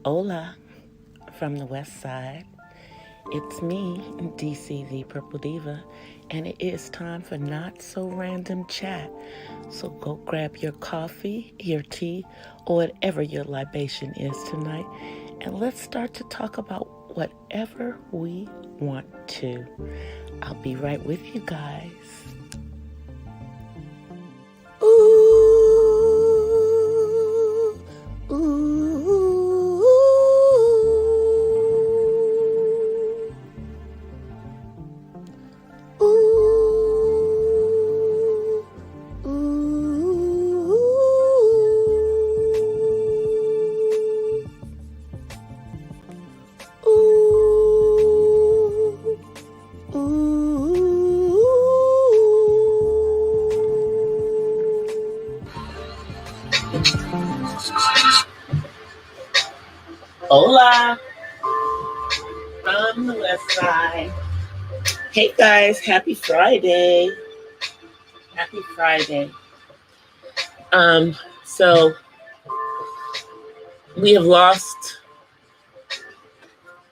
Hola from the west side. It's me, DC the Purple Diva, and it is time for Not So Random Chat. So go grab your coffee, your tea, or whatever your libation is tonight, and let's start to talk about whatever we want to. I'll be right with you guys. Ooh, ooh, ooh, ooh, ooh, ooh. Hola from the west side. Hey guys, happy Friday. Happy Friday. So we have lost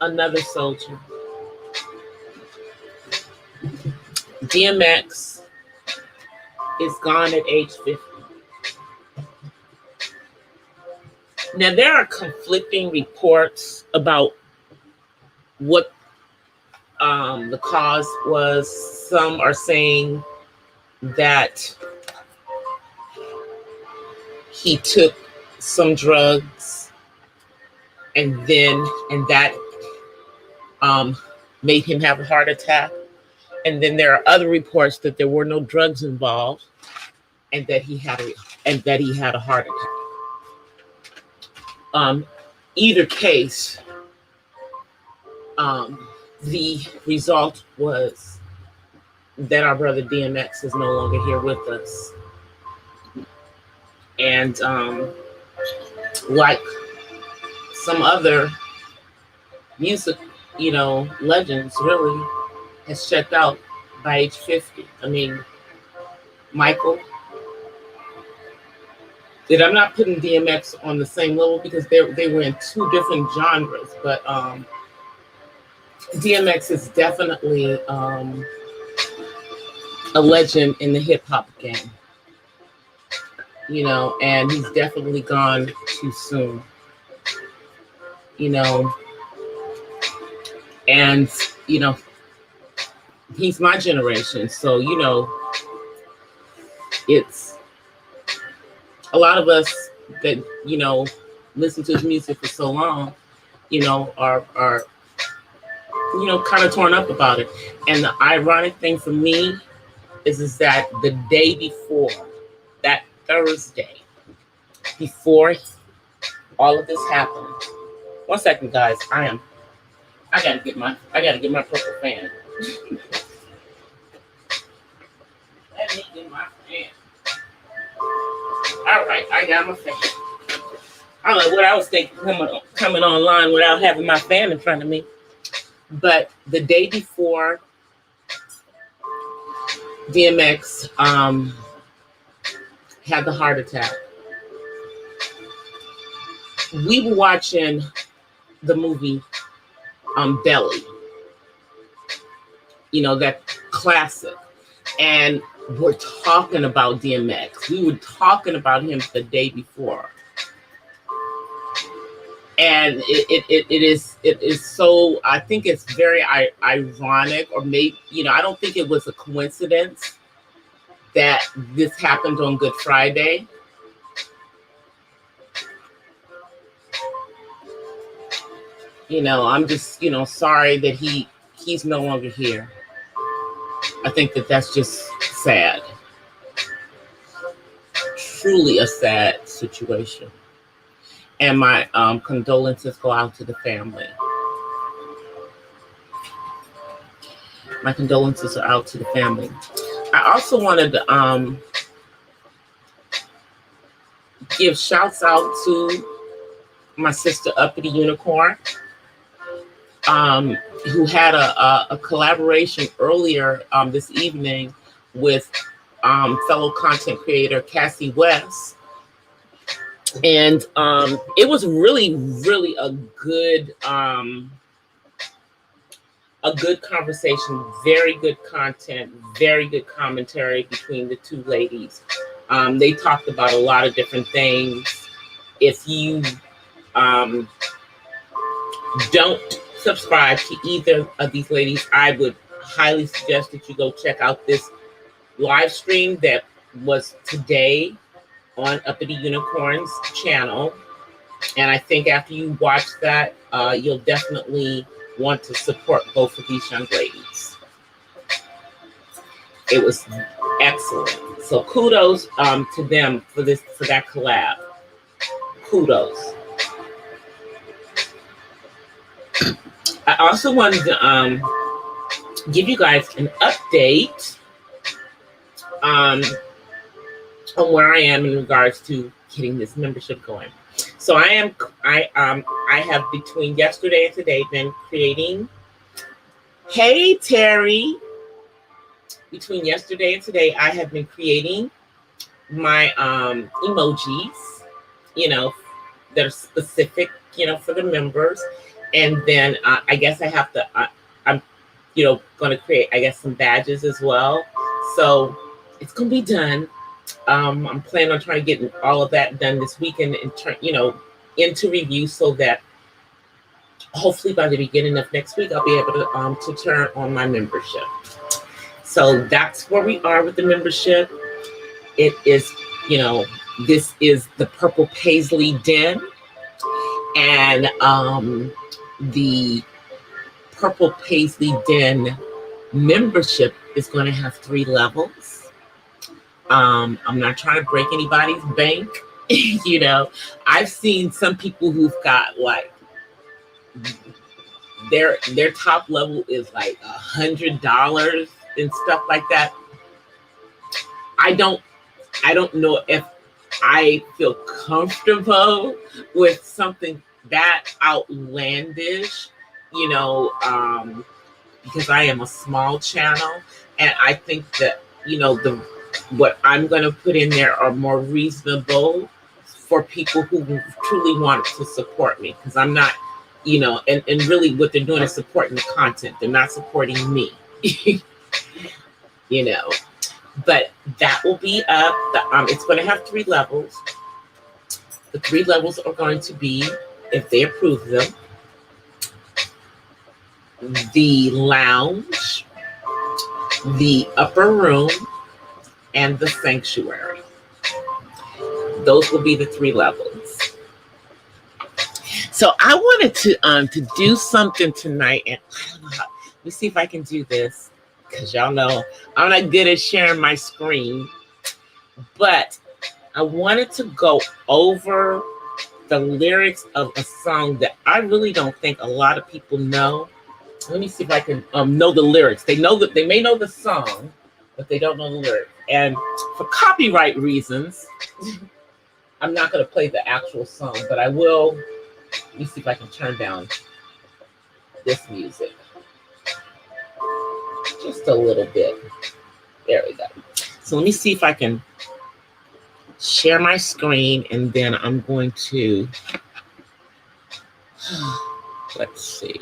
another soldier. DMX is gone at age 50. Now there are conflicting reports about what the cause was. Some are saying that he took some drugs and that made him have a heart attack. And then there are other reports that there were no drugs involved and that he had a heart attack. Either case, the result was that our brother DMX is no longer here with us. And like some other music, legends, really has checked out by age 50. I mean, Michael. I'm not putting DMX on the same level because they were in two different genres, but DMX is definitely a legend in the hip hop game, and he's definitely gone too soon, and he's my generation, so it's a lot of us that listen to his music for so long, are kind of torn up about it. And the ironic thing for me is that the day before, that Thursday, before all of this happened. 1 second, guys. I gotta get my purple fan. Let me get my fan. All right, I got my fan. I don't know what I was thinking coming online without having my fan in front of me. But the day before DMX had the heart attack, we were watching the movie Belly, that classic. And we're talking about DMX. We were talking about him the day before. And it is so, I think it's very ironic, or maybe, I don't think it was a coincidence that this happened on Good Friday. I'm just, sorry that he's no longer here. I think that's just sad. Truly a sad situation. And my condolences go out to the family. My condolences are out to the family. I also wanted to give shouts out to my sister Uppity Unicorn, who had a collaboration earlier this evening with fellow content creator Cassie West. And it was really, really a good conversation, very good content, very good commentary between the two ladies. They talked about a lot of different things. If you um, don't subscribe to either of these ladies, I would highly suggest that you go check out this live stream that was today on Uppity Unicorns channel. And I think after you watch that, you'll definitely want to support both of these young ladies. It was excellent. So kudos to them for that collab. Kudos. I also wanted to give you guys an update on where I am in regards to getting this membership going. So I have between yesterday and today been creating. Hey Terry. Between yesterday and today, I have been creating my emojis, that are specific, for the members. And then I guess I have to, I'm, going to create, I guess, some badges as well. So it's going to be done. I'm planning on trying to get all of that done this weekend and turn, into review so that hopefully by the beginning of next week, I'll be able to turn on my membership. So that's where we are with the membership. It is, this is the Purple Paisley Den. And the Purple Paisley Den membership is going to have 3 levels. I'm not trying to break anybody's bank. I've seen some people who've got like, their top level is like $100 and stuff like that. I don't know if I feel comfortable with something that outlandish, because I am a small channel, and I think that what I'm going to put in there are more reasonable for people who truly want to support me, because I'm not, and really what they're doing is supporting the content. They're not supporting me. But that will be up. It's going to have 3 levels. The 3 levels are going to be, if they approve them, the lounge, the upper room, and the sanctuary. Those will be the 3 levels. So I wanted to do something tonight, and I don't know how. Let me see if I can do this, because y'all know I'm not good at sharing my screen. But I wanted to go over the lyrics of a song that I really don't think a lot of people know. Let me see if I can know the lyrics. They may know the song, but they don't know the lyrics. And for copyright reasons, I'm not going to play the actual song, but I will. Let me see if I can turn down this music just a little bit. There we go. So let me see if I can share my screen, and then I'm going to, let's see.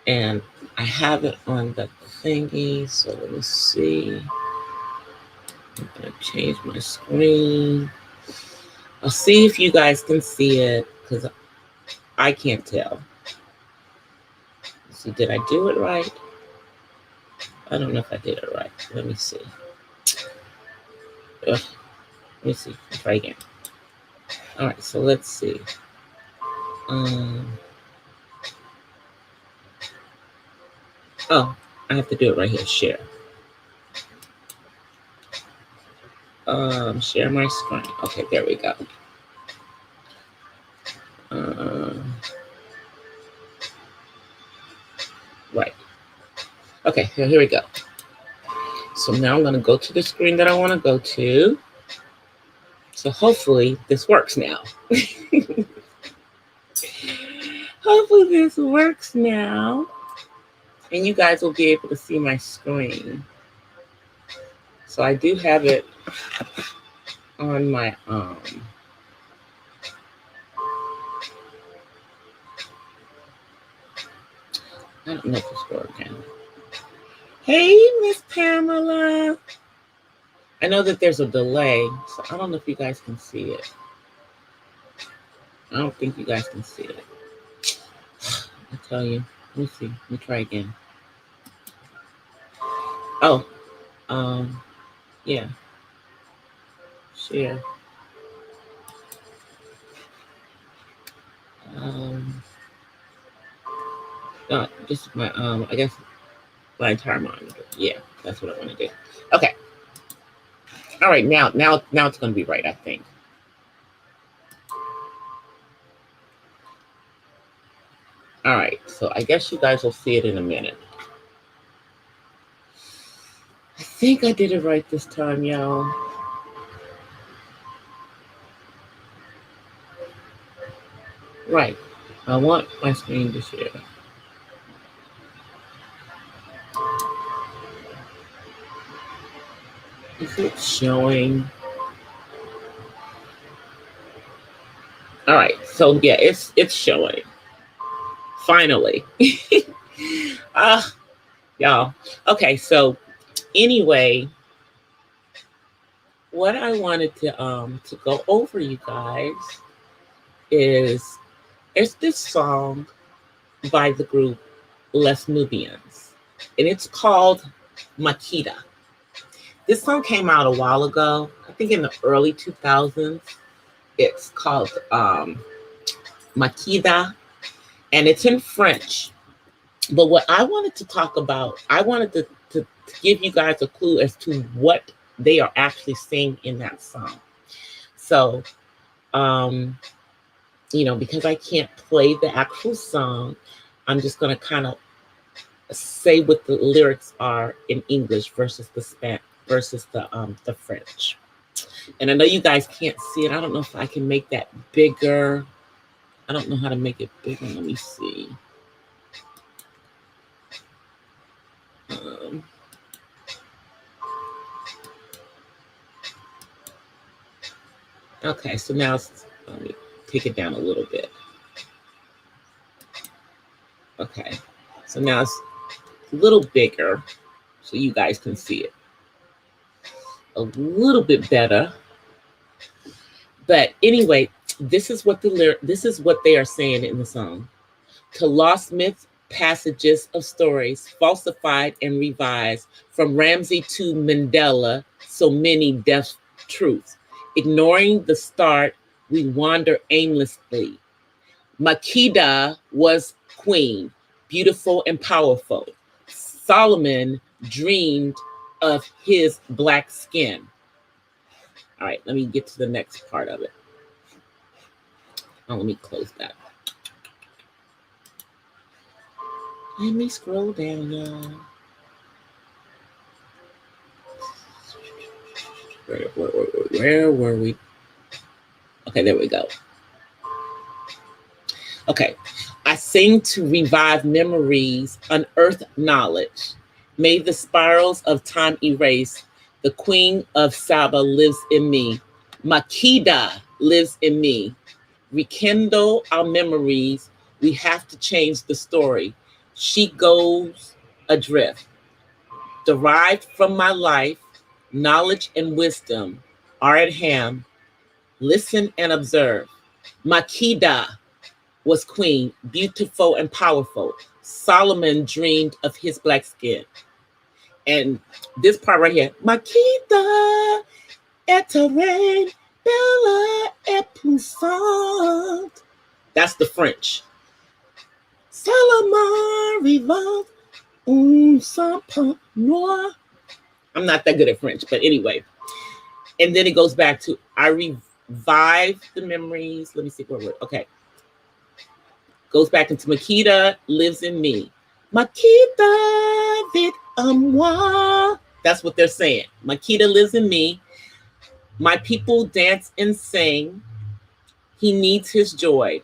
And I have it on the thingy, so let me see. I'm going to change my screen. I'll see if you guys can see it, because I can't tell. Let's see, did I do it right? I don't know if I did it right. Let me see. Let me see. Try again. All right, so let's see. Oh, I have to do it right here. Share. Share my screen. Okay, there we go. Right. Okay, here we go. So now I'm going to go to the screen that I want to go to. So hopefully this works now. Hopefully this works now. And you guys will be able to see my screen. So I do have it on my I don't know if it's working. Hey, Miss Pamela. I know that there's a delay, so I don't know if you guys can see it. I don't think you guys can see it. I tell you. Let me see. Let me try again. Oh, yeah. Share. No, just my I guess my entire monitor. Yeah, that's what I want to do. Okay. All right, now it's gonna be right, I think. All right, so I guess you guys will see it in a minute. I think I did it right this time, y'all. Right. I want my screen to share. Is it showing? All right, so yeah, it's showing. Finally. Y'all. Okay, so anyway, what I wanted to go over, you guys, is it's this song by the group Les Nubians, and it's called Makita. This song came out a while ago, I think in the early 2000s. It's called Makita, and it's in French. But what I wanted to talk about, I wanted to give you guys a clue as to what they are actually saying in that song. So, because I can't play the actual song, I'm just going to kind of say what the lyrics are in English versus the the French. And I know you guys can't see it. I don't know if I can make that bigger. I don't know how to make it bigger. Let me see. Okay, so now let me take it down a little bit. Okay, so now it's a little bigger so you guys can see it a little bit better. But anyway, this is what they are saying in the song. To lost myths, passages of stories, falsified and revised, from Ramsey to Mandela, so many deaf truths. Ignoring the start, we wander aimlessly. Makeda was queen, beautiful and powerful. Solomon dreamed of his black skin. All right, let me get to the next part of it. Oh, let me close that. Let me scroll down, y'all. Where were we? Okay, there we go. Okay. I sing to revive memories, unearth knowledge. May the spirals of time erase. The queen of Saba lives in me. Makeda lives in me. Rekindle our memories. We have to change the story. She goes adrift. Derived from my life, knowledge and wisdom are at hand. Listen and observe. Makeda was queen, beautiful and powerful. Solomon dreamed of his black skin. And this part right here, Makeda est reine, bella et puissante. That's the French. Solomon revolve sans point noir. I'm not that good at French, but anyway. And then it goes back to, I revive the memories. Let me see where we're, okay. Goes back into Makeda lives in me. Makeda vit en moi. That's what they're saying. Makeda lives in me. My people dance and sing. He needs his joy.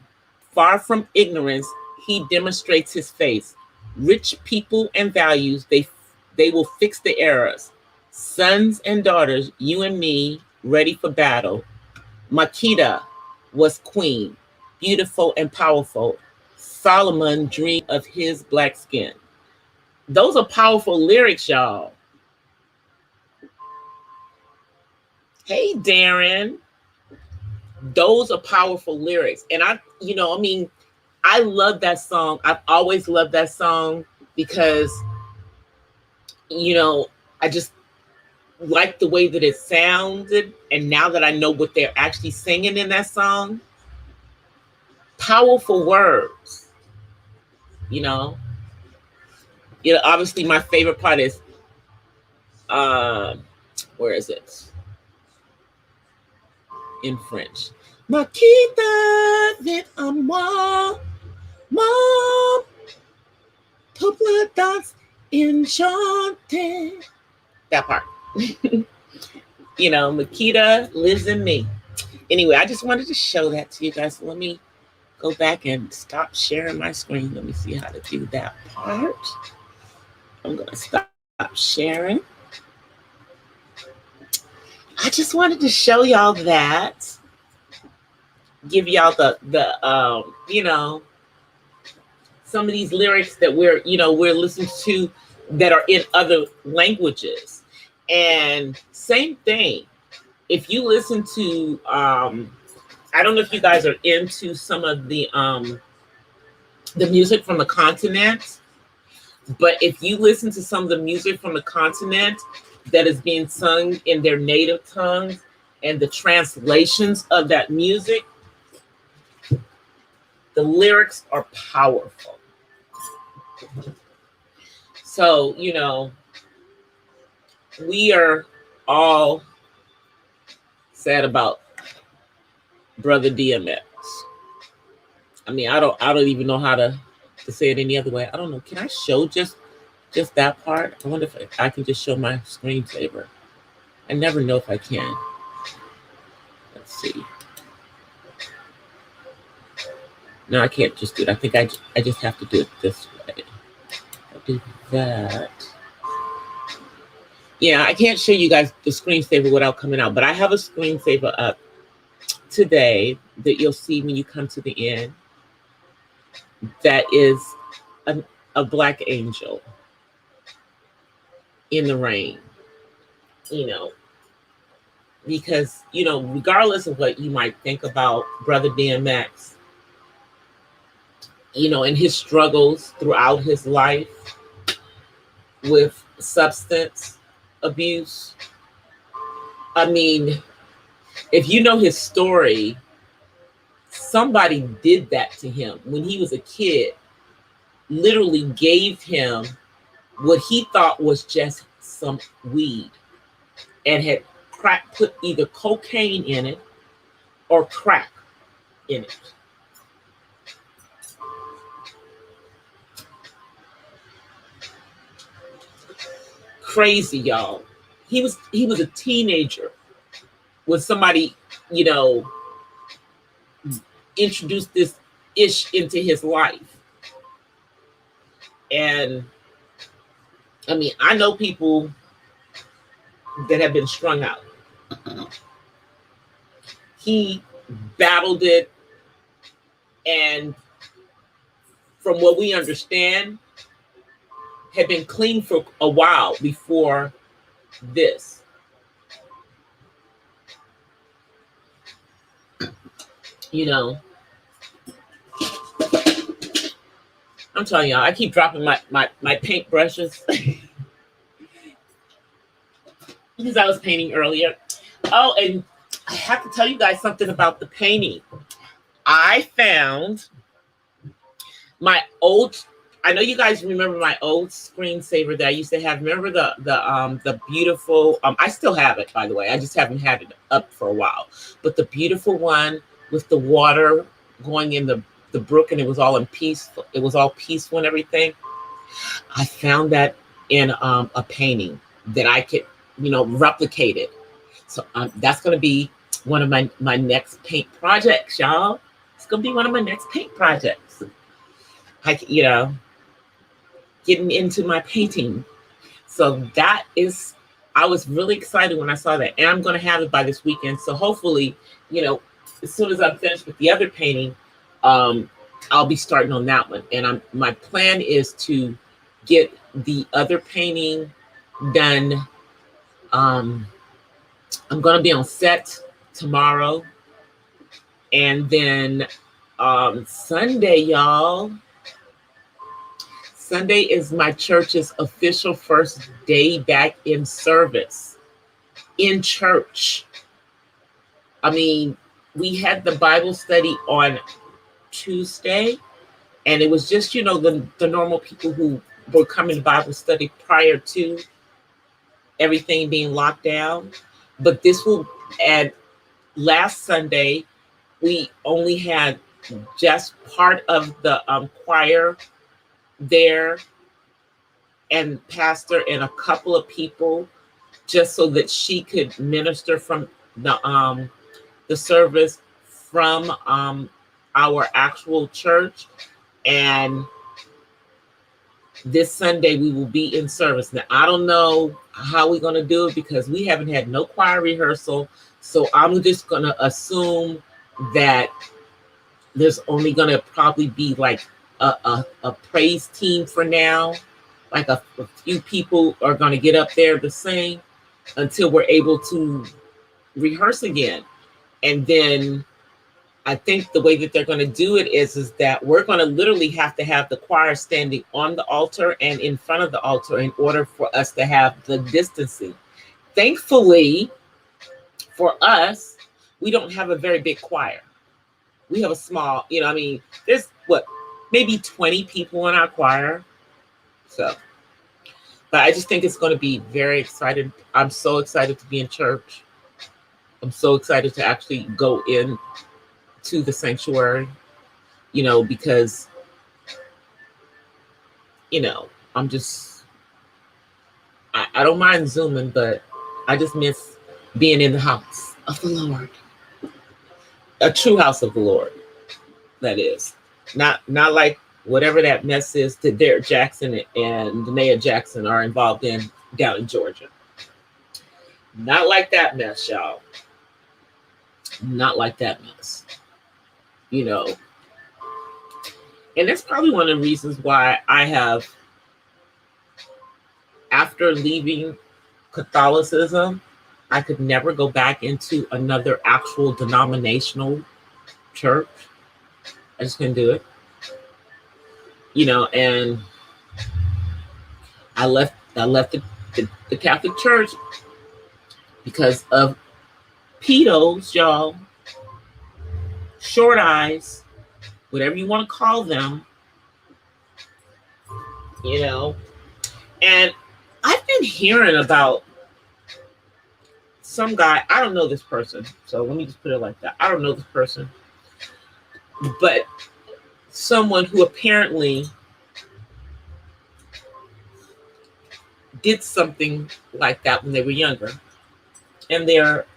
Far from ignorance, he demonstrates his face. Rich people and values, they will fix the errors. Sons and daughters, you and me, ready for battle. Makeda was queen, beautiful and powerful. Solomon dreamed of his black skin. Those are powerful lyrics, y'all. Hey, Darren. Those are powerful lyrics. And I love that song. I've always loved that song because, I just like the way that it sounded. And now that I know what they're actually singing in that song, powerful words, you know. Obviously my favorite part is, where is it? In French. Makita vit à moi, mon peuple danse enchanté. That part. Makita lives in me. Anyway, I just wanted to show that to you guys. So let me go back and stop sharing my screen. Let me see how to do that part. I'm going to stop sharing. I just wanted to show y'all that. Give y'all the some of these lyrics that we're listening to that are in other languages. And same thing, if you listen to I don't know if you guys are into some of the music from the continent, but if you listen to some of the music from the continent that is being sung in their native tongues and the translations of that music, the lyrics are powerful. So, we are all sad about Brother DMX. I mean, I don't even know how to say it any other way. I don't know. Can I show just that part? I wonder if I can just show my screensaver. I never know if I can. Let's see. No, I can't just do it. I think I just have to do it this way. I'll do that. Yeah, I can't show you guys the screensaver without coming out, but I have a screensaver up today that you'll see when you come to the end. That is a black angel in the rain, because, regardless of what you might think about Brother DMX, and his struggles throughout his life with substance abuse. I mean, if you know his story, somebody did that to him when he was a kid, literally gave him what he thought was just some weed and had put either cocaine in it or crack in it. Crazy, y'all. He was a teenager when somebody, introduced this ish into his life. And I mean, I know people that have been strung out. He battled it, and from what we understand, had been clean for a while before this. I'm telling y'all, I keep dropping my paint brushes because I was painting earlier. Oh, and I have to tell you guys something about the painting. I found my old, I know you guys remember my old screensaver that I used to have. Remember the beautiful, I still have it, by the way. I just haven't had it up for a while. But the beautiful one with the water going in the brook, and it was all in peaceful. It was all peaceful and everything. I found that in a painting that I could, replicate it. So that's going to be one of my next paint projects, y'all. It's going to be one of my next paint projects. Getting into my painting. So that is I was really excited when I saw that, and I'm going to have it by this weekend. So hopefully, as soon as I'm finished with the other painting, I'll be starting on that one. And my plan is to get the other painting done. I'm going to be on set tomorrow, and then Sunday, y'all. Sunday is my church's official first day back in service in church. I mean, we had the Bible study on Tuesday, and it was just, the normal people who were coming to Bible study prior to everything being locked down. But this will add, last Sunday, we only had just part of the choir there, and pastor and a couple of people, just so that she could minister from the service from our actual church. And this Sunday we will be in service. Now, I don't know how we're going to do it because we haven't had no choir rehearsal. So I'm just going to assume that there's only going to probably be like a praise team for now. Like a few people are going to get up there to sing until we're able to rehearse again. And then I think the way that they're going to do it is that we're going to literally have to have the choir standing on the altar and in front of the altar in order for us to have the distancing. Thankfully for us, we don't have a very big choir. We have a small, there's maybe 20 people in our choir. So, but I just think it's going to be very exciting. I'm so excited to be in church. I'm so excited to actually go in to the sanctuary, because, I'm just, I don't mind Zooming, but I just miss being in the house of the Lord. A true house of the Lord, that is. Not like whatever that mess is that Derek Jackson and Danae Jackson are involved in down in Georgia. Not like that mess, y'all. Not like that mess. And that's probably one of the reasons why I have, after leaving Catholicism, I could never go back into another actual denominational church. I just couldn't do it. And I left the Catholic Church because of pedos, y'all. Short eyes, whatever you want to call them. And I've been hearing about some guy. I don't know this person, so let me just put it like that. I don't know this person, but someone who apparently did something like that when they were younger, and they're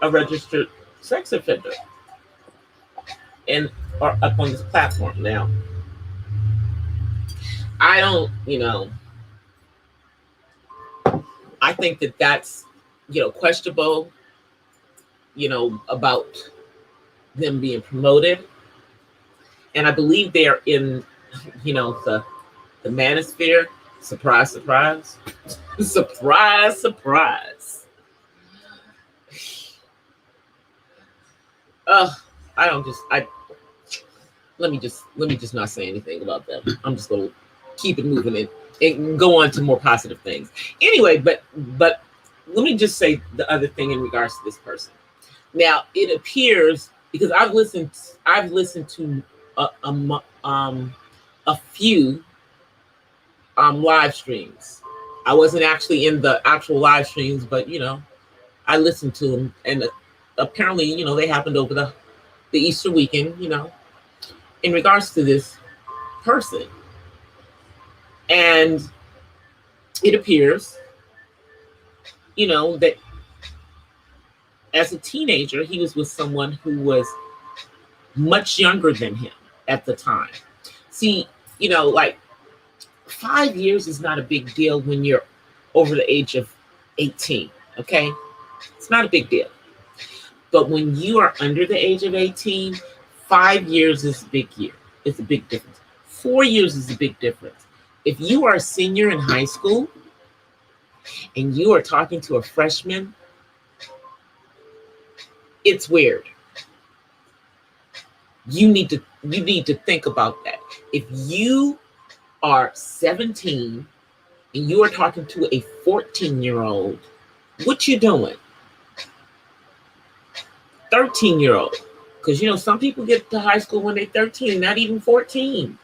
a registered sex offender and are up on this platform now. I don't, I think that that's, questionable, about them being promoted. And I believe they're in, the manosphere. Surprise, surprise. Surprise, surprise. Let me just not say anything about them. I'm just going to keep it moving and go on to more positive things. Anyway, but let me just say the other thing in regards to this person. Now, it appears, because I've listened to a few live streams. I wasn't actually in the actual live streams, but I listened to them, and apparently, they happened over the Easter weekend, in regards to this person. And it appears, that as a teenager, he was with someone who was much younger than him at the time. See, like 5 years is not a big deal when you're over the age of 18. Okay, it's not a big deal. But when you are under the age of 18, 5 years is a big year. It's a big difference. 4 years is a big difference. If you are a senior in high school and you are talking to a freshman, it's weird. You need to think about that. If you are 17 and you are talking to a 14-year-old, what you doing? 13-year-old. Because, some people get to high school when they're 13, not even 14.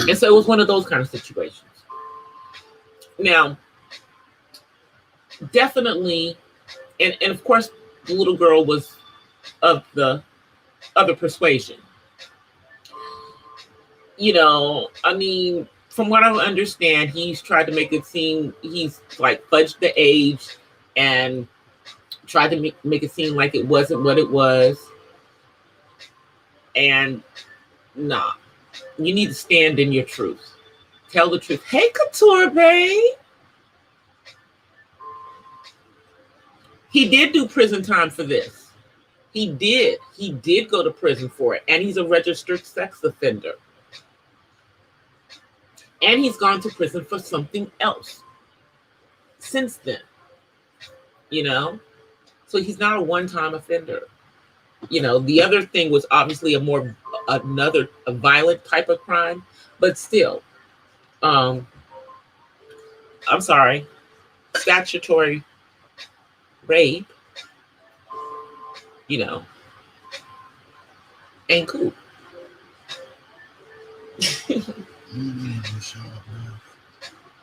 And so it was one of those kind of situations. Now, definitely, and of course, the little girl was of the other persuasion. I mean, from what I understand, he's tried to make it seem he's like fudged the age and tried to make it seem like it wasn't what it was. And nah, you need to stand in your truth. Tell the truth. Hey, Couture Babe. He did do prison time for this. He did. He did go to prison for it. And he's a registered sex offender. And he's gone to prison for something else since then. So he's not a one-time offender. The other thing was obviously a violent type of crime, but still, I'm sorry, statutory rape, ain't cool.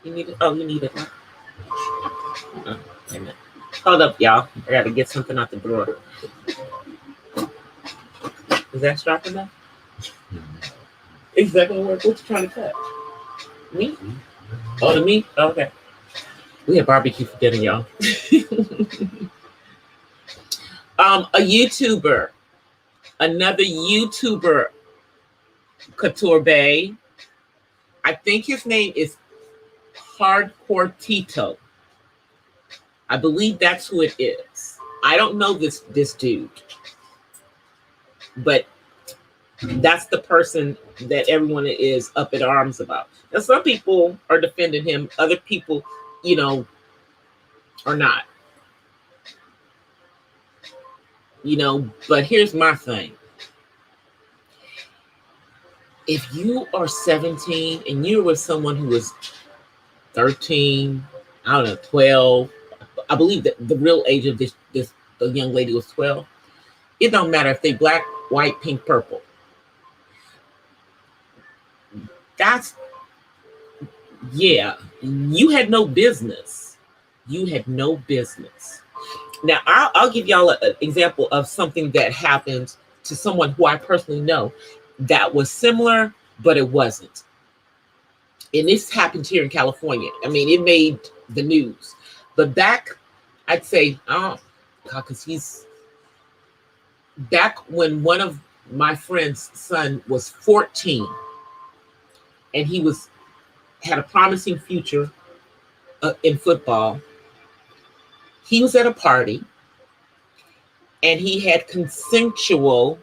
You need it? Oh, you need it. Oh, wait a minute. Hold up, y'all. I gotta get something out the drawer. Is that sharp enough? Is that gonna work? What you trying to cut? Meat? Oh, the meat? Oh, okay. We had barbecue for dinner, y'all. A YouTuber, another YouTuber, Couture Bay. I think his name is Hardcore Tito. I believe that's who it is. I don't know this dude, but that's the person that everyone is up in arms about. Now, some people are defending him. Other people, are not. But here's my thing. If you are 17 and you're with someone who is 13, I don't know, 12, I believe that the real age of the young lady was 12. It don't matter if they black, white, pink, purple. You had no business. You had no business. Now, I'll give y'all an example of something that happened to someone who I personally know that was similar, but it wasn't. And this happened here in California. I mean, it made the news. But back, I'd say, back when one of my friend's son was 14, and he had a promising future in football. He was at a party, and he had consensual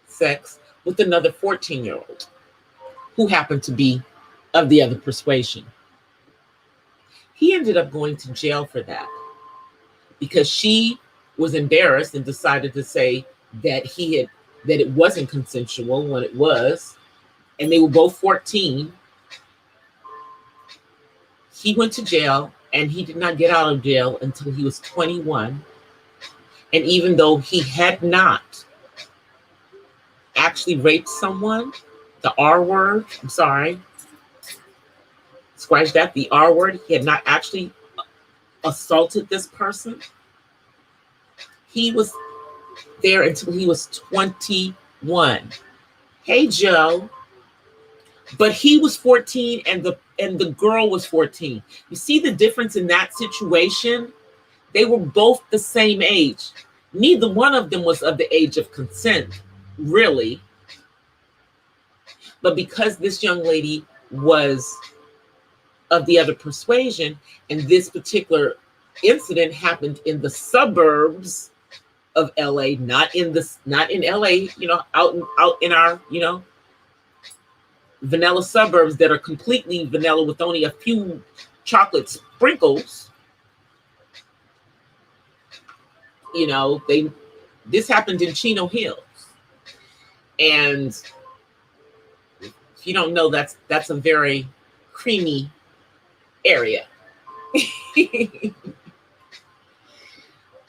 sex with another 14-year-old who happened to be of the other persuasion. He ended up going to jail for that because she was embarrassed and decided to say that it wasn't consensual when it was, and they were both 14. He went to jail, and he did not get out of jail until he was 21. And even though he had not actually raped someone, the R word, I'm sorry, scratch that, the R word, he had not actually assaulted this person. He was there until he was 21. Hey, Joe. But he was 14 and the girl was 14. You see the difference in that situation? They were both the same age. Neither one of them was of the age of consent, really. But because this young lady was of the other persuasion. And this particular incident happened in the suburbs of LA, not in LA, out in our, vanilla suburbs that are completely vanilla with only a few chocolate sprinkles. This happened in Chino Hills. And if you don't know, that's a very creamy area.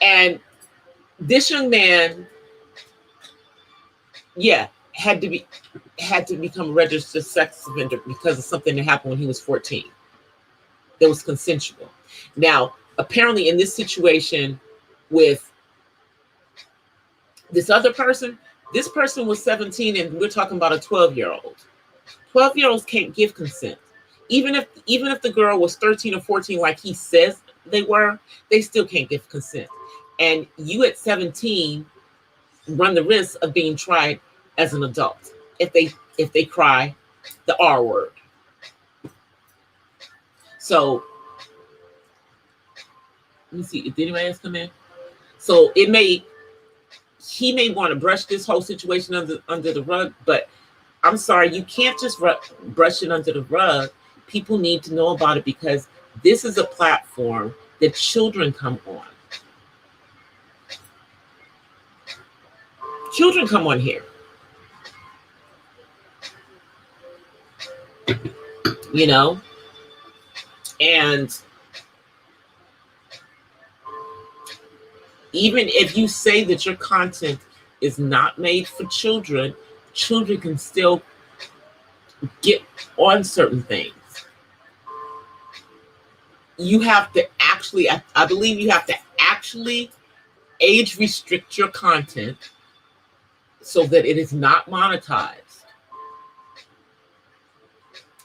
And this young man, had to become a registered sex offender because of something that happened when he was 14. That was consensual. Now, apparently in this situation with this other person, this person was 17 and we're talking about a 12-year-old. 12-year-olds can't give consent. Even if the girl was 13 or 14 like he says they were, they still can't give consent. And you at 17 run the risk of being tried as an adult if they cry the R word. So let me see, did anybody else come in? So he may want to brush this whole situation under the rug, but I'm sorry, you can't just brush it under the rug. People need to know about it because this is a platform that children come on. Children come on here. And even if you say that your content is not made for children, children can still get on certain things. You have to actually, I believe you have to actually age restrict your content so that it is not monetized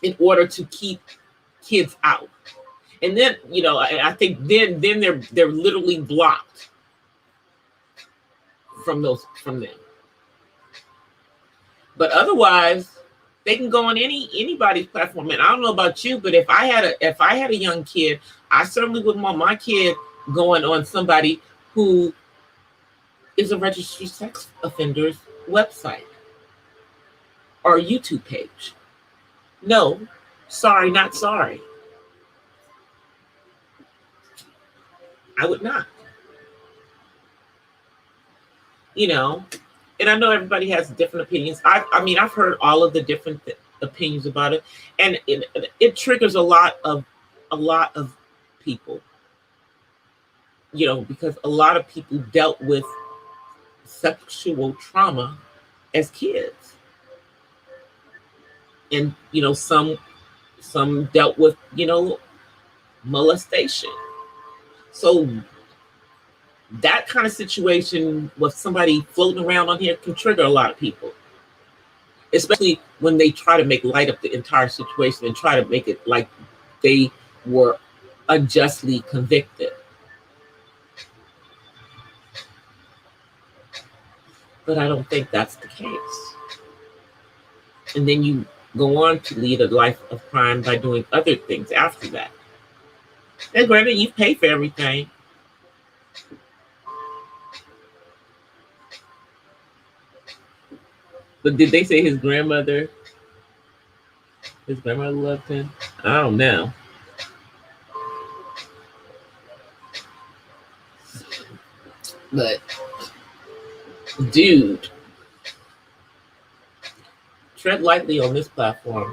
in order to keep kids out. And then, I think then they're literally blocked from them. But otherwise, they can go on anybody's platform. And I don't know about you, but if I had a young kid, I certainly wouldn't want my kid going on somebody who is a registered sex offender's website or YouTube page. No, sorry, not sorry. I would not. And I know everybody has different opinions. I've heard all of the different opinions about it, and it triggers a lot of people. Because a lot of people dealt with sexual trauma as kids, and some dealt with molestation. So that kind of situation with somebody floating around on here can trigger a lot of people, especially when they try to make light of the entire situation and try to make it like they were unjustly convicted. But I don't think that's the case. And then you go on to lead a life of crime by doing other things after that. And granted, you pay for everything. But did they say his grandmother loved him? I don't know. But dude, tread lightly on this platform.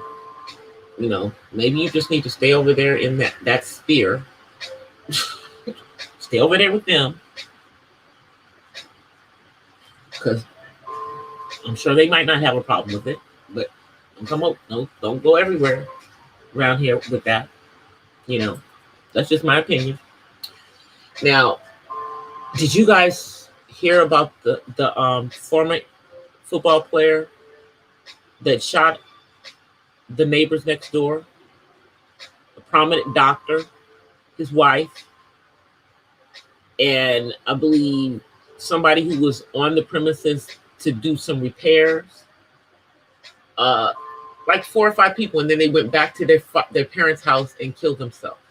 Maybe you just need to stay over there in that sphere. Stay over there with them. Because I'm sure they might not have a problem with it, but don't go everywhere around here with that. That's just my opinion. Now, did you guys hear about the former football player that shot the neighbors next door? A prominent doctor, his wife, and I believe somebody who was on the premises to do some repairs, like 4 or 5 people, and then they went back to their parents' house and killed themselves.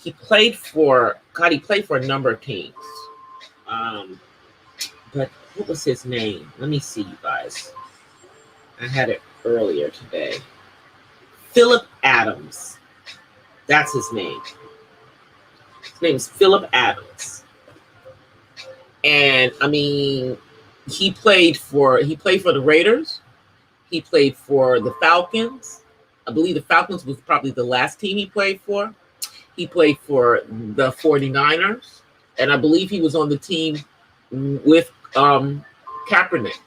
He played for a number of teams. But what was his name? Let me see, you guys. I had it earlier today. Philip Adams. That's his name. His name's Philip Adams. And I mean, he played for the Raiders. He played for the Falcons. I believe the Falcons was probably the last team he played for. He played for the 49ers. And I believe he was on the team with Kaepernick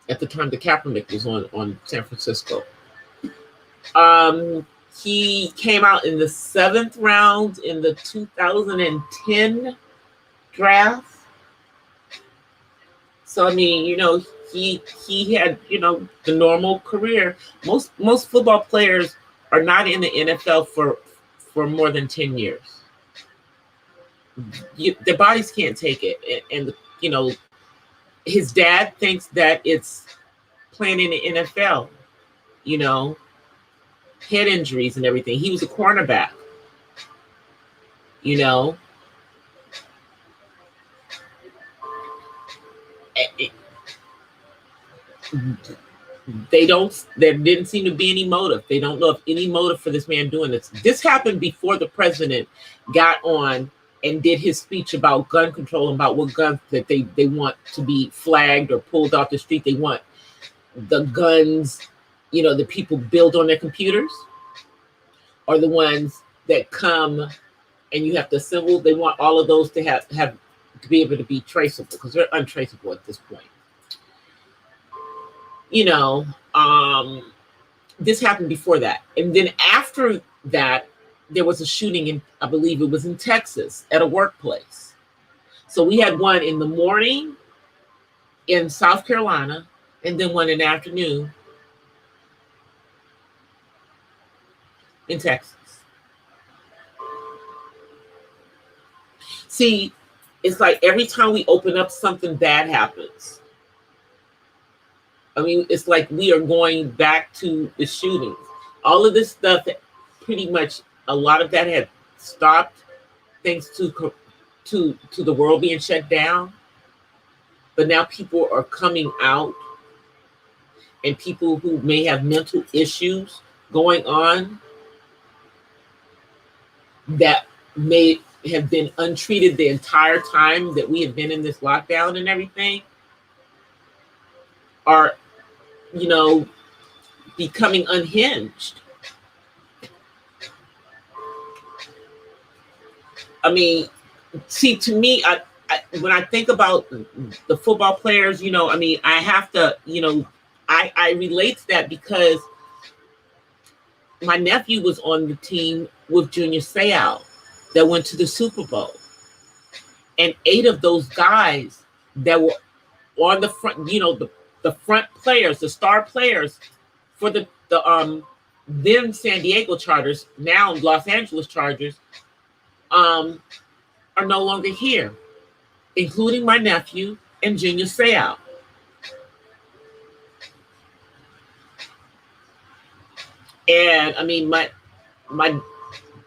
at the time. The Kaepernick was on San Francisco. He came out in the 7th round in the 2010 draft. So I mean, you know, he had, you know, the normal career. Most football players are not in the NFL for more than 10 years. Their bodies can't take it, and you know, his dad thinks that it's playing in the NFL. You know, head injuries and everything. He was a cornerback. You know, there didn't seem to be any motive. They don't know of any motive for this man doing this. This happened before the president got on and did his speech about gun control, about what guns that they want to be flagged or pulled off the street. They want the guns, you know, that people build on their computers, or the ones that come and you have to assemble. They want all of those to have to be able to be traceable, because they're untraceable at this point. You know, this happened before that. And then after that, there was a shooting in, I believe it was in Texas, at a workplace. So we had one in the morning in South Carolina, and then one in the afternoon in Texas. See, it's like every time we open up, something bad happens. I mean, it's like we are going back to the shootings. All of this stuff, pretty much, a lot of that had stopped thanks to the world being shut down. But now people are coming out, and people who may have mental issues going on that may have been untreated the entire time that we have been in this lockdown and everything, are, you know, becoming unhinged. I mean, see, to me, I when I think about the football players, you know, I mean, I have to, you know, I relate to that because my nephew was on the team with Junior Seau that went to the Super Bowl. And 8 of those guys that were on the front, you know, the front players, the star players for the then San Diego Chargers, now Los Angeles Chargers, are no longer here, including my nephew and Junior Seau. And I mean,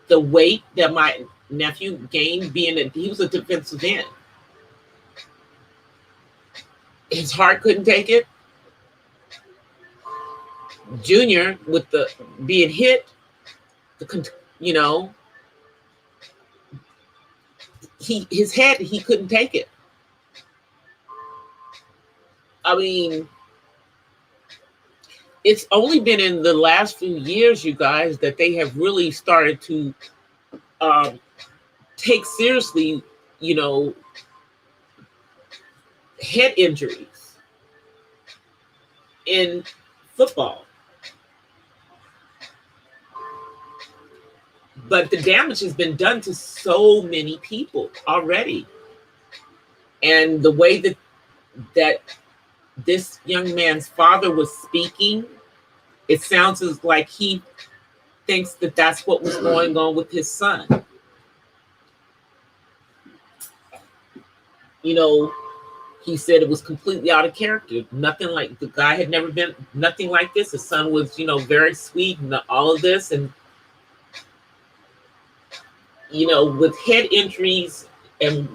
the weight that my nephew gained, being that he was a defensive end, his heart couldn't take it. Junior, with the being hit, you know, his head, he couldn't take it. I mean, it's only been in the last few years, you guys, that they have really started to take seriously, you know, head injuries in football. But the damage has been done to so many people already. And the way that this young man's father was speaking, it sounds as like he thinks that that's what was going on with his son. You know, He said it was completely out of character. Nothing like, the guy had never been, nothing like this. His son was, very sweet and all of this. And, with head injuries and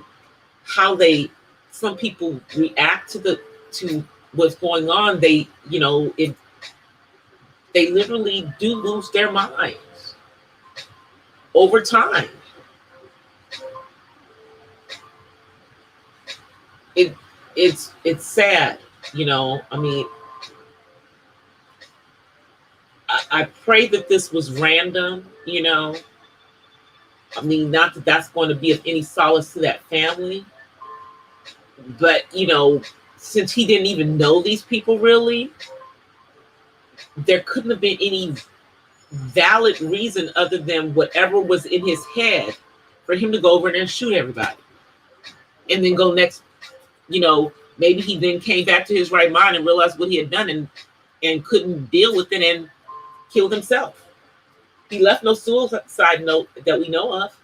how some people react to what's going on, they literally do lose their minds over time. It's sad, I mean, I pray that this was random, I mean, not that that's going to be of any solace to that family, but, since he didn't even know these people really, there couldn't have been any valid reason other than whatever was in his head for him to go over there and shoot everybody. And then go next, maybe he then came back to his right mind and realized what he had done and couldn't deal with it and killed himself. He left no suicide note that we know of.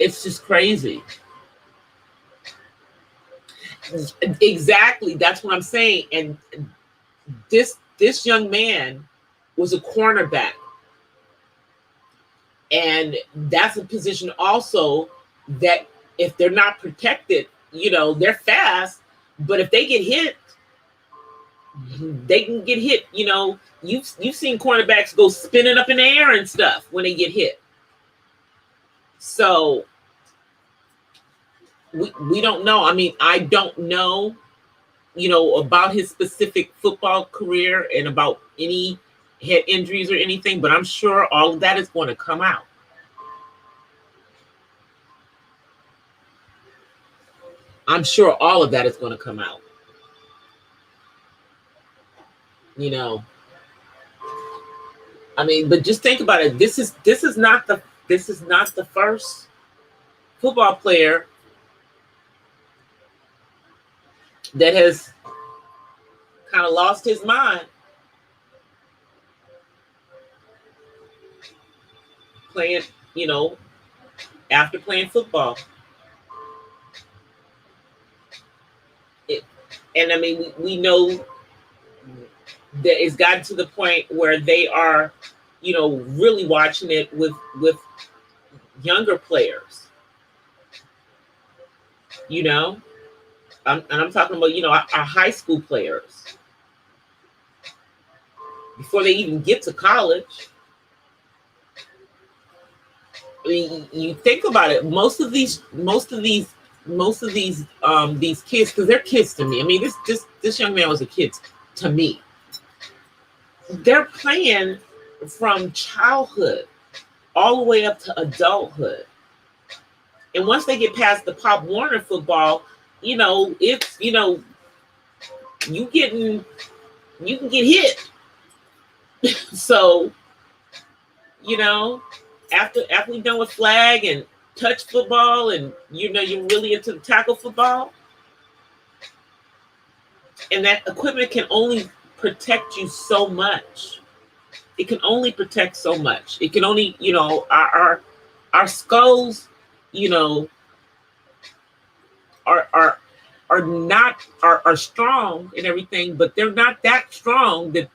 It's just crazy. Exactly. That's what I'm saying. And this young man was a cornerback. And that's a position also that if they're not protected, they're fast, but if they get hit, they can get hit. You've seen cornerbacks go spinning up in the air and stuff when they get hit. So we don't know. I mean, I don't know, about his specific football career and about any head injuries or anything, but I'm sure all of that is going to come out. I'm sure all of that is going to come out. I mean, but just think about it. This is not the first football player that has kind of lost his mind playing, after playing football. And I mean, we know that it's gotten to the point where they are, really watching it with younger players. I'm talking about, our high school players before they even get to college. I mean, you think about it. Most of these kids, because they're kids to me. I mean, this young man was a kid to me. They're playing from childhood all the way up to adulthood. And once they get past the Pop Warner football, it's, you can get hit. So, after we're done with flag and touch football and, you're really into the tackle football, and that equipment can only protect you so much. It can only protect so much. It can only, our skulls, are strong and everything, but they're not that strong that,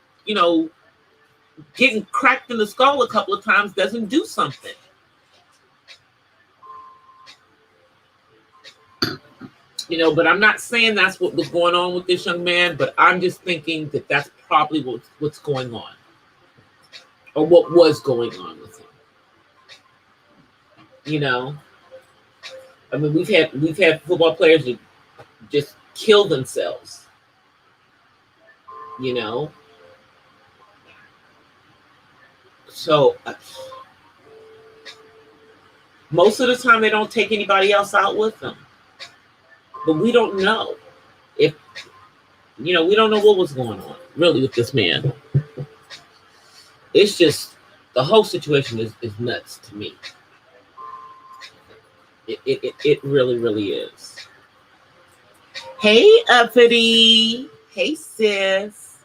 getting cracked in the skull a couple of times doesn't do something. But I'm not saying that's what was going on with this young man, but I'm just thinking that that's probably what's going on, or what was going on with him. I mean, we've had football players that just kill themselves. So most of the time they don't take anybody else out with them. But we don't know if, we don't know what was going on really with this man. It's just, the whole situation is nuts to me. It really, really is. Hey, Uppity. Hey, sis.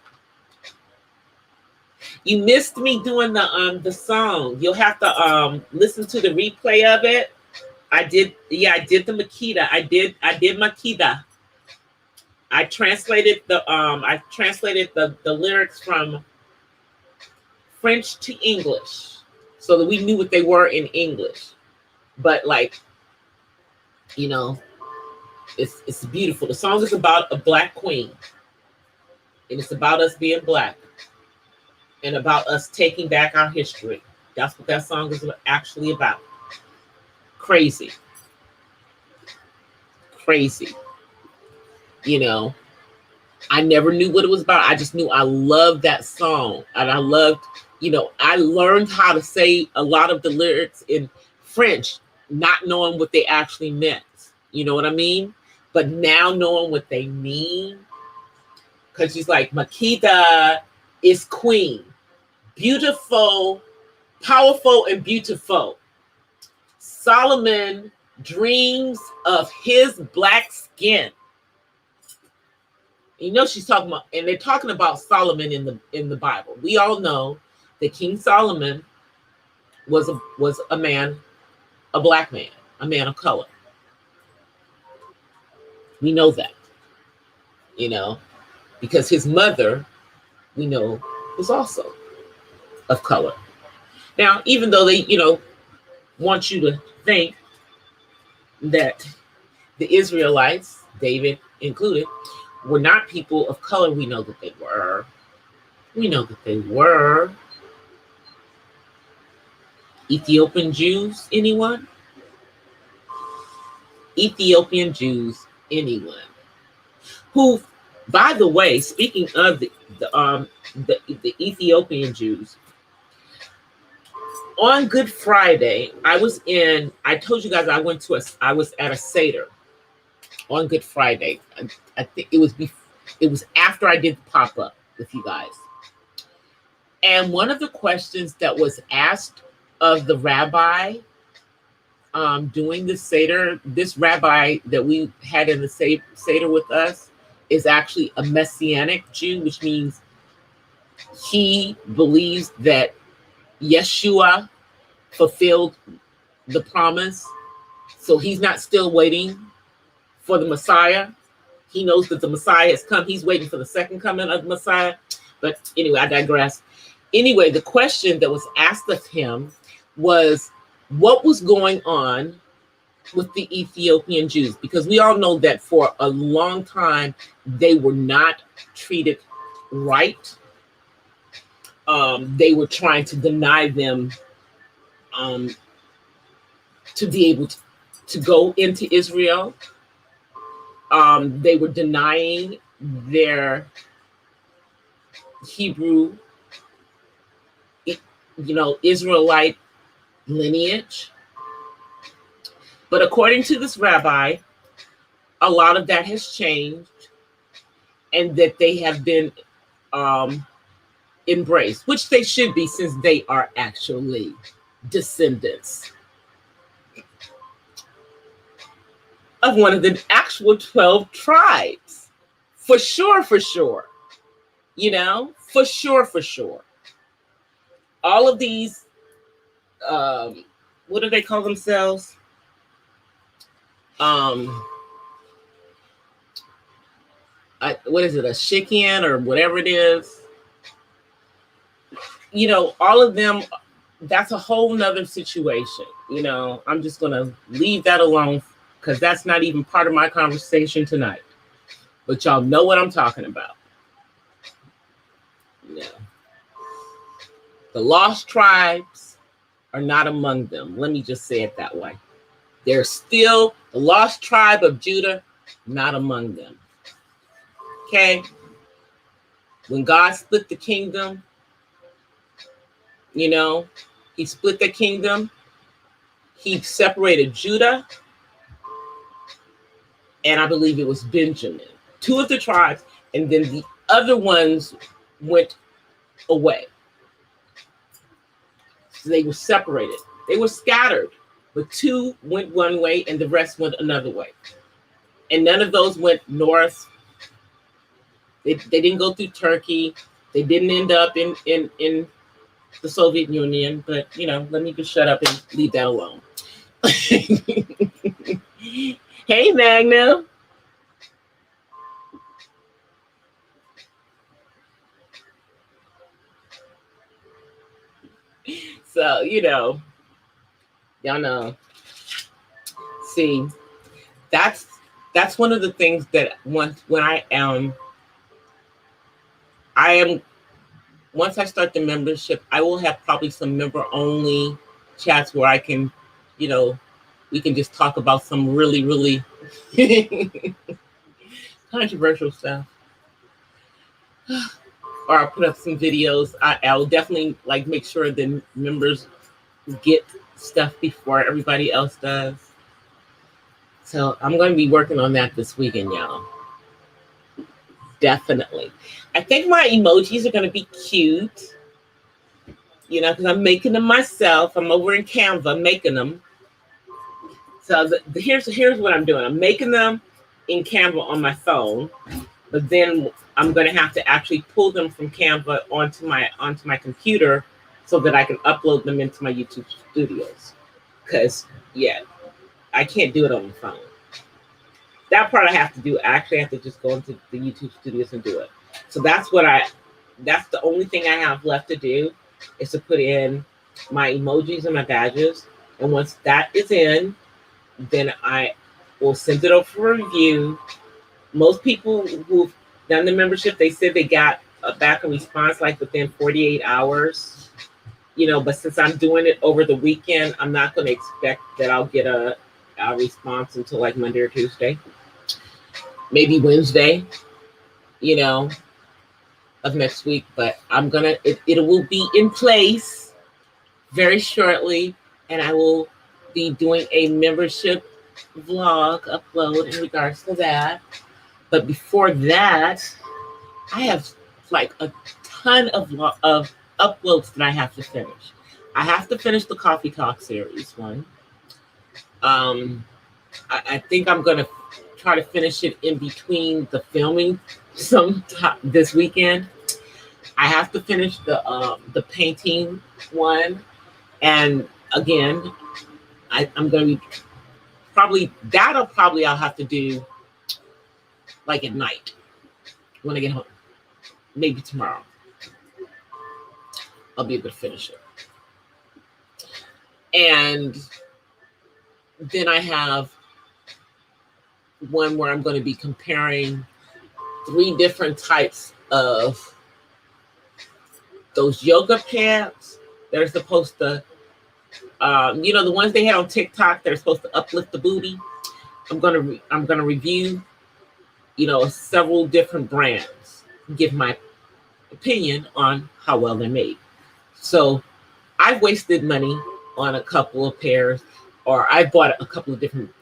You missed me doing the song. You'll have to listen to the replay of it. I did the Makita. I did Makita. I translated the lyrics from French to English so that we knew what they were in English. But like, you know, it's beautiful. The song is about a black queen. And it's about us being black. And about us taking back our history. That's what that song is actually about. Crazy. Crazy. You know, I never knew what it was about. I just knew I loved that song. And I loved, you know, I learned how to say a lot of the lyrics in French, not knowing what they actually meant. You know what I mean? But now knowing what they mean, because she's like, Makita is queen. Beautiful, powerful, and beautiful. Solomon dreams of his black skin. You know she's talking about, and they're talking about Solomon in the Bible. We all know that King Solomon was a man, a black man, a man of color. We know that, you know, because his mother, we know, was also of color. Now, even though they, you know, want you to think that the Israelites, David included, were not people of color, we know that they were. We know that they were. Ethiopian Jews, anyone? Ethiopian Jews, anyone? Who, by the way, speaking of the Ethiopian Jews, on Good Friday, I told you guys I was at a Seder on Good Friday. I think it was after I did the pop-up with you guys. And one of the questions that was asked of the rabbi doing the Seder, this rabbi that we had in the Seder with us is actually a Messianic Jew, which means he believes that Yeshua fulfilled the promise. So he's not still waiting for the Messiah. He knows that the Messiah has come. He's waiting for the second coming of the Messiah. But anyway, I digress. Anyway, the question that was asked of him was, what was going on with the Ethiopian Jews? Because we all know that for a long time, they were not treated right. They were trying to deny them to be able to go into Israel. They were denying their Hebrew, Israelite lineage. But according to this rabbi, a lot of that has changed, and that they have been embraced, which they should be, since they are actually descendants of one of the actual 12 tribes. For sure. For sure. All of these, what do they call themselves? What is it, a Shikian or whatever it is? All of them, that's a whole nother situation. I'm just going to leave that alone, because that's not even part of my conversation tonight. But y'all know what I'm talking about. The lost tribes are not among them. Let me just say it that way. They're still the lost tribe of Judah, not among them. Okay? When God split the kingdom, he split the kingdom. He separated Judah, and I believe it was Benjamin, 2 of the tribes, and then the other ones went away. So they were separated. They were scattered, but 2 went one way and the rest went another way. And none of those went north. They didn't go through Turkey. They didn't end up in the Soviet Union, but let me just shut up and leave that alone. Hey, Magna. So, y'all know. See, that's one of the things that when I am once I start the membership, I will have probably some member only chats where I can, we can just talk about some really, really controversial stuff. Or I'll put up some videos. I'll definitely make sure the members get stuff before everybody else does. So I'm going to be working on that this weekend, y'all. Definitely. I think my emojis are going to be cute, because I'm making them myself. I'm over in Canva making them. So here's what I'm doing. I'm making them in Canva on my phone, but then I'm going to have to actually pull them from Canva onto my computer so that I can upload them into my YouTube studios. Because, I can't do it on the phone. That part I have to do. I actually have to just go into the YouTube studios and do it. So that's the only thing I have left to do is to put in my emojis and my badges. And once that is in, then I will send it over for review. Most people who've done the membership, they said they got back a response within 48 hours. But since I'm doing it over the weekend, I'm not going to expect that I'll get a response until Monday or Tuesday. Maybe Wednesday, of next week. But it will be in place very shortly. And I will be doing a membership vlog upload in regards to that. But before that, I have a ton of uploads that I have to finish. I have to finish the Coffee Talk series one. I think I'm gonna try to finish it in between the filming this weekend. I have to finish the painting one, and again, I'm gonna be I'll have to do at night when I get home. Maybe tomorrow I'll be able to finish it. And then I have one where I'm going to be comparing 3 different types of those yoga pants. They're supposed to, the ones they had on TikTok. They're supposed to uplift the booty. I'm gonna review, several different brands. Give my opinion on how well they're made. So I've wasted money on a couple of pairs, or I bought a couple of different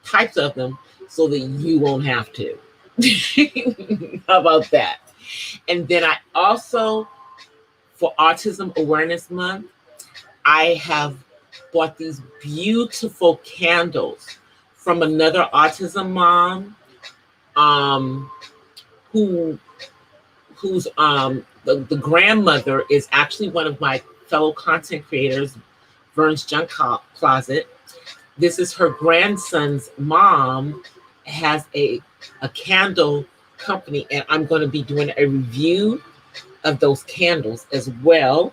types of them so that you won't have to. How about that? And then I also, for Autism Awareness Month, I have bought these beautiful candles from another autism mom, whose the grandmother is actually one of my fellow content creators, Vern's Junk Closet. This is her grandson's mom, has a candle company, and I'm going to be doing a review of those candles as well,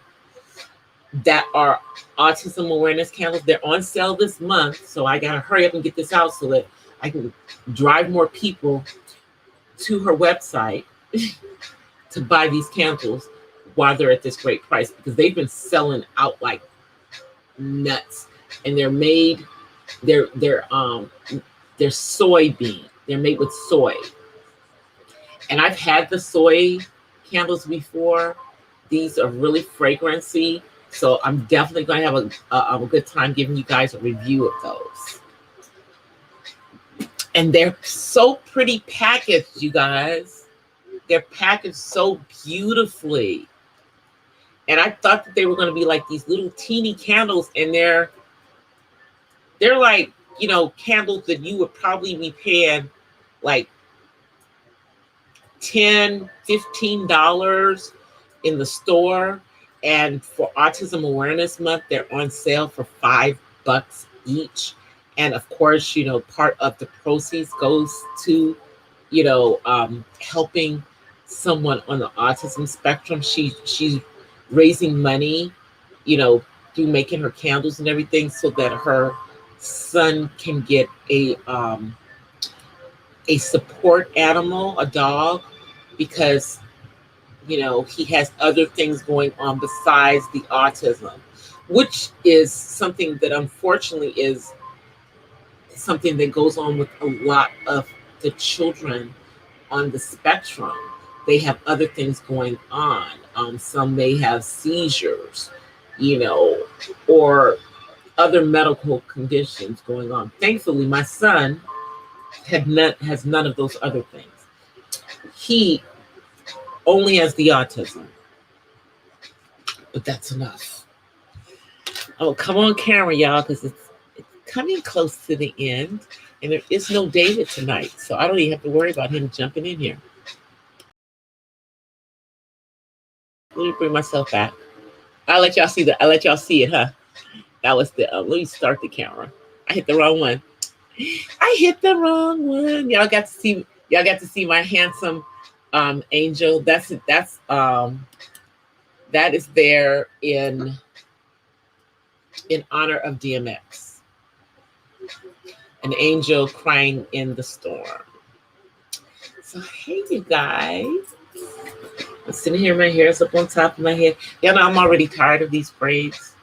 that are autism awareness candles. They're on sale this month, so I gotta hurry up and get this out so that I can drive more people to her website to buy these candles while they're at this great price, because they've been selling out like nuts. And they're made, they're soybean. They're made with soy. And I've had the soy candles before. These are really fragrancy. So I'm definitely going to have a good time giving you guys a review of those. And they're so pretty packaged, you guys. They're packaged so beautifully. And I thought that they were going to be like these little teeny candles, and they're like, candles that you would probably be paying like $10, $15 in the store. And for Autism Awareness Month, they're on sale for $5 each. And of course, part of the proceeds goes to, helping someone on the autism spectrum. She's raising money, you know, through making her candles and everything, so that her son can get a support animal, a dog, because he has other things going on besides the autism, which is something that unfortunately is something that goes on with a lot of the children on the spectrum. They have other things going on. Some may have seizures, or other medical conditions going on. Thankfully, my son has none of those other things. He only has the autism, but that's enough. Oh, come on camera, y'all, because it's coming close to the end, and there is no David tonight, so I don't even have to worry about him jumping in here. Let me bring myself back. I'll let y'all see it, huh? That was the. Let me start the camera. I hit the wrong one. Y'all got to see. Y'all got to see my handsome angel. That is there in honor of DMX. An angel crying in the storm. So hey, you guys. I'm sitting here, my hair's up on top of my head. Y'all know I'm already tired of these braids.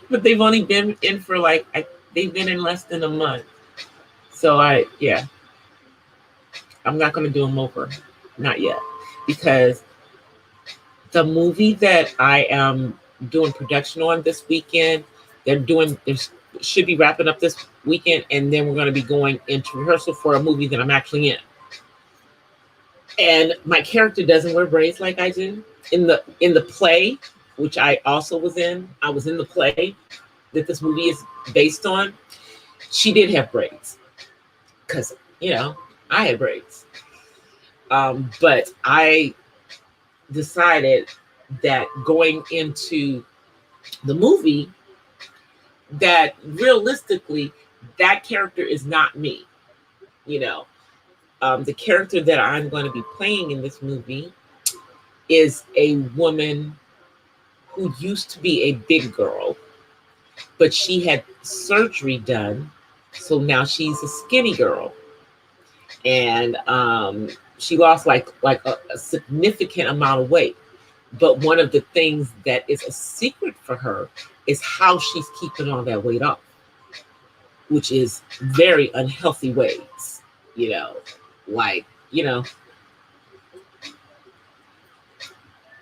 But they've only been in for they've been in less than a month. So I'm not going to do them over. Not yet. Because the movie that I am doing production on this weekend, they should be wrapping up this weekend, and then we're going to be going into rehearsal for a movie that I'm actually in. And my character doesn't wear braids like I do. In the play, which I also was in, I was in the play that this movie is based on. She did have braids because, I had braids. But I decided that going into the movie, that realistically, that character is not me. The character that I'm going to be playing in this movie is a woman who used to be a big girl, but she had surgery done, so now she's a skinny girl, and she lost like a significant amount of weight. But one of the things that is a secret for her is how she's keeping all that weight off, which is very unhealthy ways,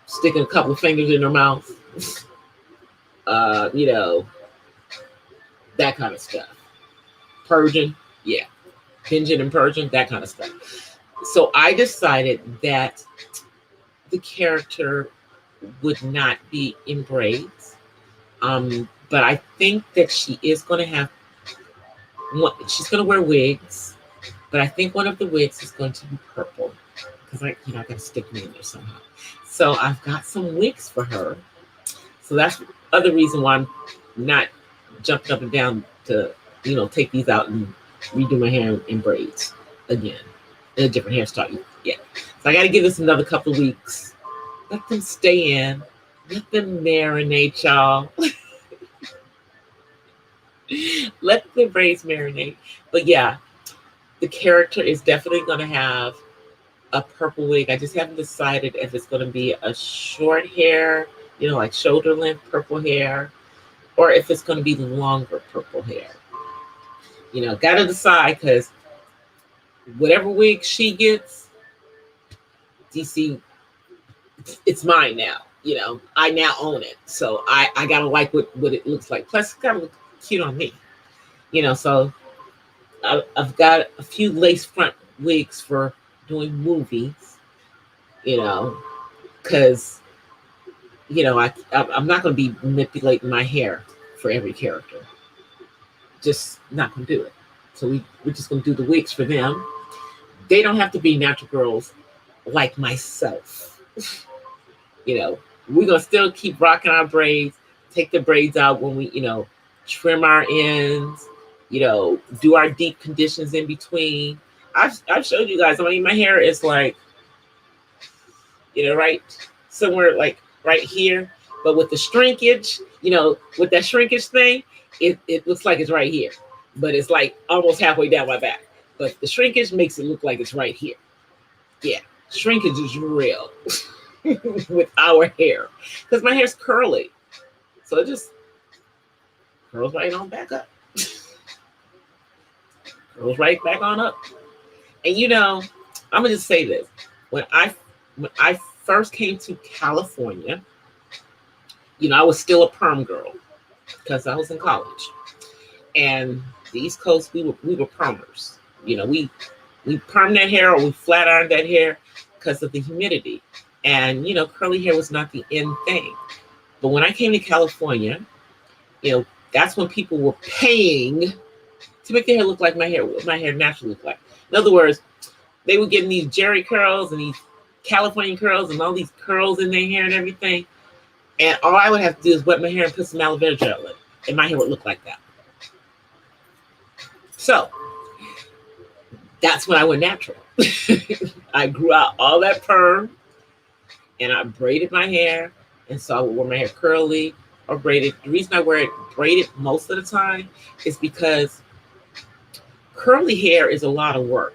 sticking a couple of fingers in her mouth, that kind of stuff. Purging, yeah. Binging and purging, that kind of stuff. So I decided that the character would not be in braids. But I think that she is going to she's going to wear wigs, but I think one of the wigs is going to be purple because I got to stick me in there somehow. So I've got some wigs for her. So that's the other reason why I'm not jumping up and down to, take these out and redo my hair in braids again, in a different hairstyle. Yeah. So I got to give this another couple of weeks. Let them stay in. Let them marinate, y'all. Let the braids marinate. But yeah, the character is definitely going to have a purple wig. I just haven't decided if it's going to be a short hair, like shoulder length purple hair, or if it's going to be longer purple hair. Got to decide, because whatever wig she gets, DC, it's mine now. I now own it. So I got to like what it looks like. Plus, it's got to look cute on me. So I've got a few lace front wigs for doing movies, because, I'm not going to be manipulating my hair for every character. Just not going to do it. So we're just going to do the wigs for them. They don't have to be natural girls like myself. You know, we're gonna still keep rocking our braids, take the braids out when we, trim our ends, do our deep conditions in between. I've showed you guys. I mean, my hair is like, right somewhere like right here, but with the shrinkage, with that shrinkage thing, it looks like it's right here, but it's like almost halfway down my back. But the shrinkage makes it look like it's right here. Yeah, shrinkage is real with our hair because my hair's curly, so it just curls right on back up, curls right back on up. And I'm gonna just say this: when I first came to California, I was still a perm girl because I was in college, and the East Coast we were permers. We perm that hair or we flat iron that hair because of the humidity, and curly hair was not the end thing. But when I came to California, that's when people were paying to make their hair look like what my hair naturally looked like. In other words, they were getting these Jerry curls and these Californian curls and all these curls in their hair and everything. And all I would have to do is wet my hair and put some aloe vera gel in, and my hair would look like that. So that's when I went natural. I grew out all that perm, and I braided my hair, and so I would wear my hair curly or braided. The reason I wear it braided most of the time is because curly hair is a lot of work.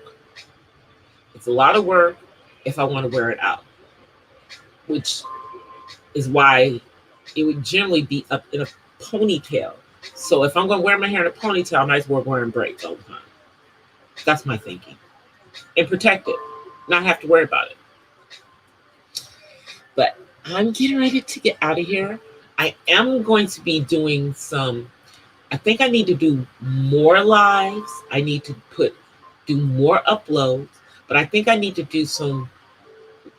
It's a lot of work if I want to wear it out, which is why it would generally be up in a ponytail. So if I'm going to wear my hair in a ponytail, I might as well wearing braids all the time. That's my thinking. And protect it, not have to worry about it. But I'm getting ready to get out of here. I am going to be doing I think I need to do more lives. I need to do more uploads, but I think I need to do some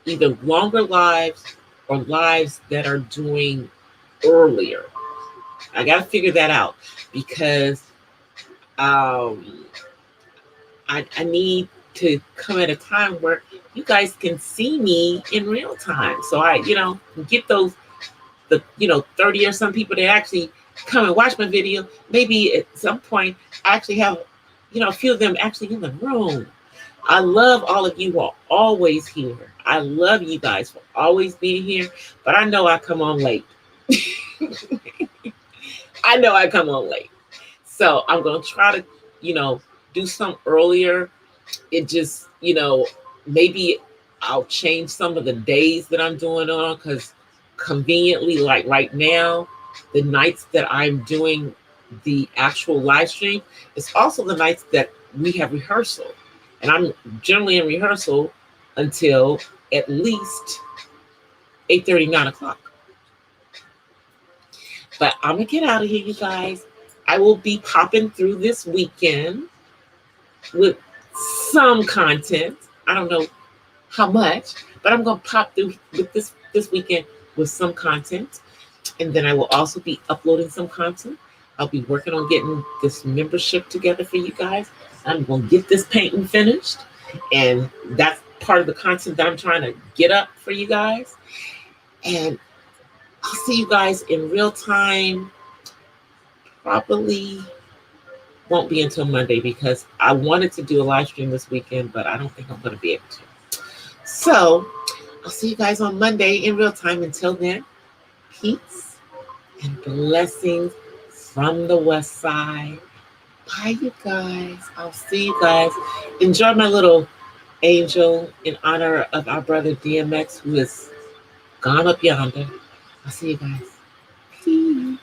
either longer lives or lives that are doing earlier. I got to figure that out because I need to come at a time where you guys can see me in real time. So I, get the 30 or some people that actually come and watch my video. Maybe at some point I actually have, a few of them actually in the room. I love all of you who are always here. I love you guys for always being here, but I know I come on late. I know I come on late. So I'm going to try to, do some earlier. It just, maybe I'll change some of the days that I'm doing on because conveniently, like right now, the nights that I'm doing the actual live stream, it's also the nights that we have rehearsal. And I'm generally in rehearsal until at least 8:30, 9 o'clock. But I'm going to get out of here, you guys. I will be popping through this weekend with some content. I don't know how much, but I'm going to pop through with this weekend with some content. And then I will also be uploading some content. I'll be working on getting this membership together for you guys. I'm going to get this painting finished. And that's part of the content that I'm trying to get up for you guys. And I'll see you guys in real time. Probably won't be until Monday because I wanted to do a live stream this weekend, but I don't think I'm going to be able to. So I'll see you guys on Monday in real time. Until then, peace and blessings from the West Side. Bye, you guys. I'll see you guys. Enjoy my little angel in honor of our brother DMX, who is gone up yonder. I'll see you guys. Peace.